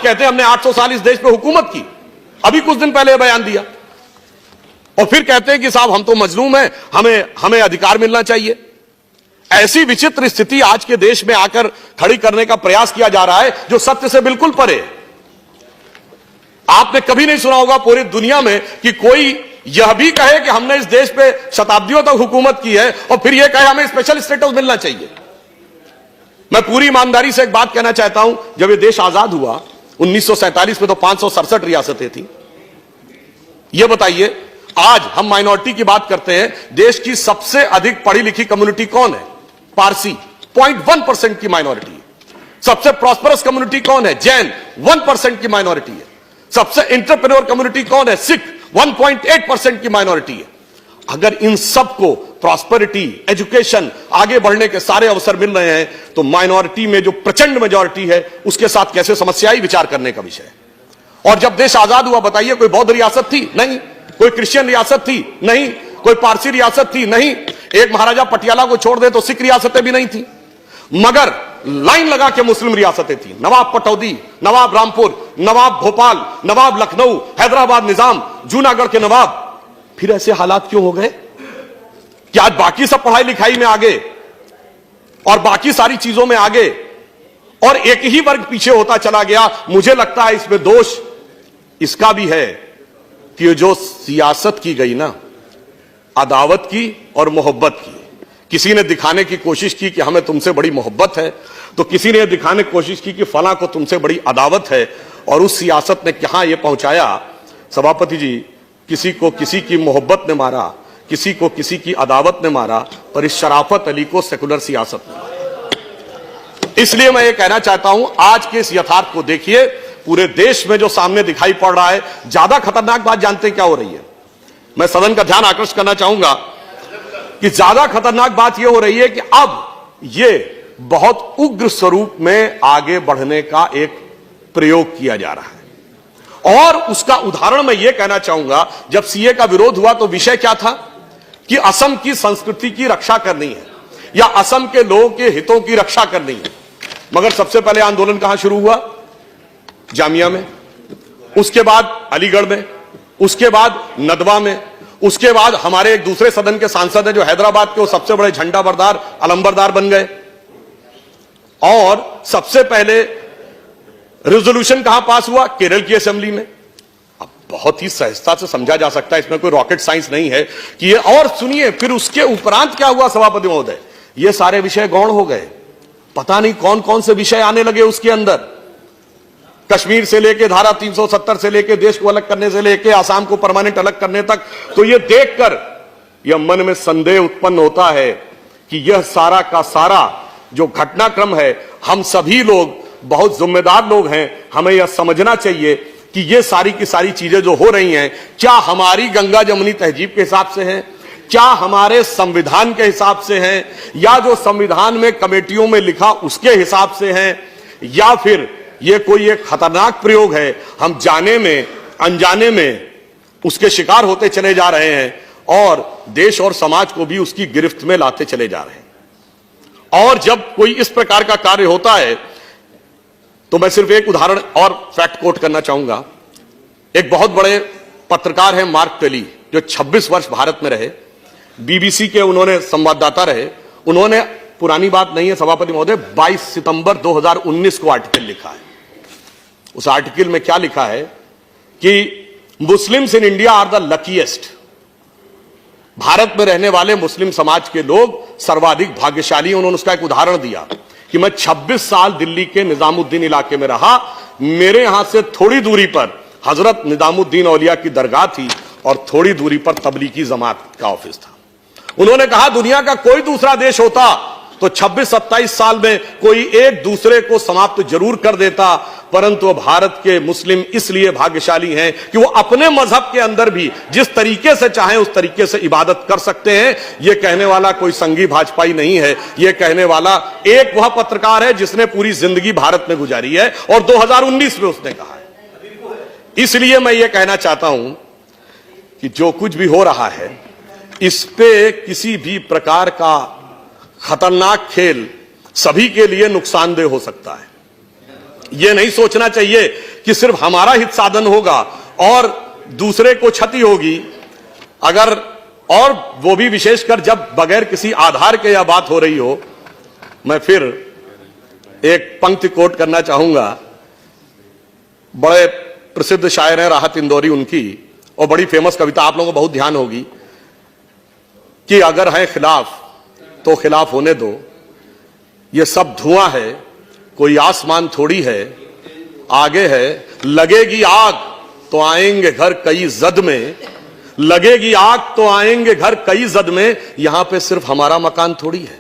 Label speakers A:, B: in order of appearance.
A: कहते हैं हमने 800 साल इस देश पे हुकूमत की, अभी कुछ दिन पहले बयान दिया, और फिर कहते हैं कि साहब हम तो मजलूम हैं, हमें अधिकार मिलना चाहिए। ऐसी विचित्र स्थिति आज के देश में आकर खड़ी करने का प्रयास किया जा रहा है जो सत्य से बिल्कुल परे है। आपने कभी नहीं सुना होगा पूरी दुनिया में कि कोई यह भी कहे कि हमने इस देश पे शताब्दियों तक हुकूमत की है और फिर यह कहे हमें स्पेशल स्टेटस मिलना चाहिए। मैं पूरी ईमानदारी से एक बात कहना चाहता हूं, जब यह देश आजाद हुआ 1947 में तो 567 रियासतें थी। यह बताइए आज हम माइनॉरिटी की बात करते हैं, देश की सबसे अधिक पढ़ी लिखी कम्युनिटी कौन है? पारसी, 0.1% की माइनॉरिटी है। सबसे प्रॉस्परस कम्युनिटी कौन है? जैन, 1% की माइनॉरिटी है। सबसे एंटरप्रेन्योर कम्युनिटी कौन है? सिख, 1.8% की माइनॉरिटी है। अगर इन सबको प्रॉस्पेरिटी, एजुकेशन, आगे बढ़ने के सारे अवसर मिल रहे हैं, तो माइनॉरिटी में जो प्रचंड मेजॉरिटी है उसके साथ कैसे समस्याएं विचार करने का विषय है। और जब देश आजाद हुआ बताइए कोई बौद्ध रियासत थी? नहीं। कोई क्रिश्चियन रियासत थी? नहीं। कोई पारसी रियासत थी? नहीं। एक महाराजा पटियाला को छोड़ दे तो सिख रियासतें भी नहीं थी, मगर लाइन लगा के मुस्लिम रियासतें थी। नवाब पटौदी, नवाब रामपुर, नवाब भोपाल, नवाब लखनऊ, हैदराबाद निजाम, जूनागढ़ के नवाब। फिर ऐसे हालात क्यों हो गए कि आज बाकी सब पढ़ाई लिखाई में आगे और बाकी सारी चीजों में आगे और एक ही वर्ग पीछे होता चला गया? मुझे लगता है इसमें दोष इसका भी है कि जो सियासत की गई ना, अदावत की और मोहब्बत की। किसी ने दिखाने की कोशिश की कि हमें तुमसे बड़ी मोहब्बत है, तो किसी ने दिखाने की कोशिश की कि फलां को तुमसे बड़ी अदावत है, और उस सियासत ने कहां यह पहुंचाया सभापति जी, किसी को किसी की मोहब्बत ने मारा, किसी को किसी की अदावत ने मारा, पर इस शराफत अली को सेकुलर सियासत ने मारा। इसलिए मैं ये कहना चाहता हूं, आज के इस यथार्थ को देखिए, पूरे देश में जो सामने दिखाई पड़ रहा है। ज्यादा खतरनाक बात जानते हैं क्या हो रही है? मैं सदन का ध्यान आकर्षित करना चाहूंगा कि ज्यादा खतरनाक बात यह हो रही है कि अब यह बहुत उग्र स्वरूप में आगे बढ़ने का एक प्रयोग किया जा रहा है। और उसका उदाहरण मैं यह कहना चाहूंगा, जब सीए का विरोध हुआ तो विषय क्या था कि असम की संस्कृति की रक्षा करनी है या असम के लोगों के हितों की रक्षा करनी है। मगर सबसे पहले आंदोलन कहां शुरू हुआ? जामिया में, उसके बाद अलीगढ़ में, उसके बाद नदवा में, उसके बाद हमारे एक दूसरे सदन के सांसद हैं जो हैदराबाद के वो सबसे बड़े झंडा बरदार, अलंबरदार बन गए। और सबसे पहले रेजोल्यूशन कहां पास हुआ? केरल की असेंबली में। अब बहुत ही सहजता से समझा जा सकता है, इसमें कोई रॉकेट साइंस नहीं है कि ये। और सुनिए, फिर उसके उपरांत क्या हुआ सभापति महोदय? ये सारे विषय गौण हो गए। पता नहीं कौन कौन से विषय आने लगे उसके अंदर। कश्मीर से लेके धारा 370 से लेके देश को अलग करने से लेके आसाम को परमानेंट अलग करने तक। तो यह देखकर यह मन में संदेह उत्पन्न होता है कि यह सारा का सारा जो घटनाक्रम है, हम सभी लोग बहुत जिम्मेदार लोग हैं, हमें यह समझना चाहिए कि यह सारी की सारी चीजें जो हो रही हैं, क्या हमारी गंगा जमुनी तहजीब के हिसाब से हैं, क्या हमारे संविधान के हिसाब से हैं, या जो संविधान में कमेटियों में लिखा उसके हिसाब से हैं, या फिर यह कोई एक खतरनाक प्रयोग है, हम जाने में अनजाने में उसके शिकार होते चले जा रहे हैं और देश और समाज को भी उसकी गिरफ्त में लाते चले जा रहे हैं। और जब कोई इस प्रकार का कार्य होता है तो मैं सिर्फ एक उदाहरण और फैक्ट कोट करना चाहूंगा। एक बहुत बड़े पत्रकार हैं मार्क टेली, जो 26 वर्ष भारत में रहे, बीबीसी के उन्होंने संवाददाता रहे। उन्होंने, पुरानी बात नहीं है सभापति महोदय, 22 सितंबर 2019 को आर्टिकल लिखा है। उस आर्टिकल में क्या लिखा है कि Muslims in India are the luckiest. Bharat में रहने वाले मुस्लिम समाज के लोग सर्वाधिक भाग्यशाली। उन्होंने उसका एक उदाहरण दिया कि मैं 26 साल दिल्ली के निजामुद्दीन इलाके में रहा, मेरे यहां से थोड़ी दूरी पर हजरत निजामुद्दीन औलिया की दरगाह थी और थोड़ी दूरी पर तबलीगी जमात का ऑफिस था। उन्होंने कहा दुनिया का कोई दूसरा देश होता तो 26-27 साल में कोई एक दूसरे को समाप्त जरूर कर देता, परंतु भारत के मुस्लिम इसलिए भाग्यशाली हैं कि वो अपने मजहब के अंदर भी जिस तरीके से चाहें उस तरीके से इबादत कर सकते हैं। यह कहने वाला कोई संघी भाजपाई नहीं है, यह कहने वाला एक वह पत्रकार है जिसने पूरी जिंदगी भारत में गुजारी है और 2019 में उसने कहा है। इसलिए मैं यह कहना चाहता हूं कि जो कुछ भी हो रहा है, इस पे किसी भी प्रकार का खतरनाक खेल सभी के लिए नुकसानदेह हो सकता है। यह नहीं सोचना चाहिए कि सिर्फ हमारा हित साधन होगा और दूसरे को क्षति होगी, अगर और वो भी विशेषकर जब बगैर किसी आधार के यह बात हो रही हो, मैं फिर एक पंक्ति कोट करना चाहूंगा। बड़े प्रसिद्ध शायर हैं राहत इंदौरी उनकी, और बड़ी फेमस कविता, आप लोगों को बहुत ध्यान होगी, कि अगर है खिलाफ तो खिलाफ होने दो, ये सब धुआं है कोई आसमान थोड़ी है, आगे है लगेगी आग तो आएंगे घर कई जद में, लगेगी आग तो आएंगे घर कई जद में, यहां पे सिर्फ हमारा मकान थोड़ी है।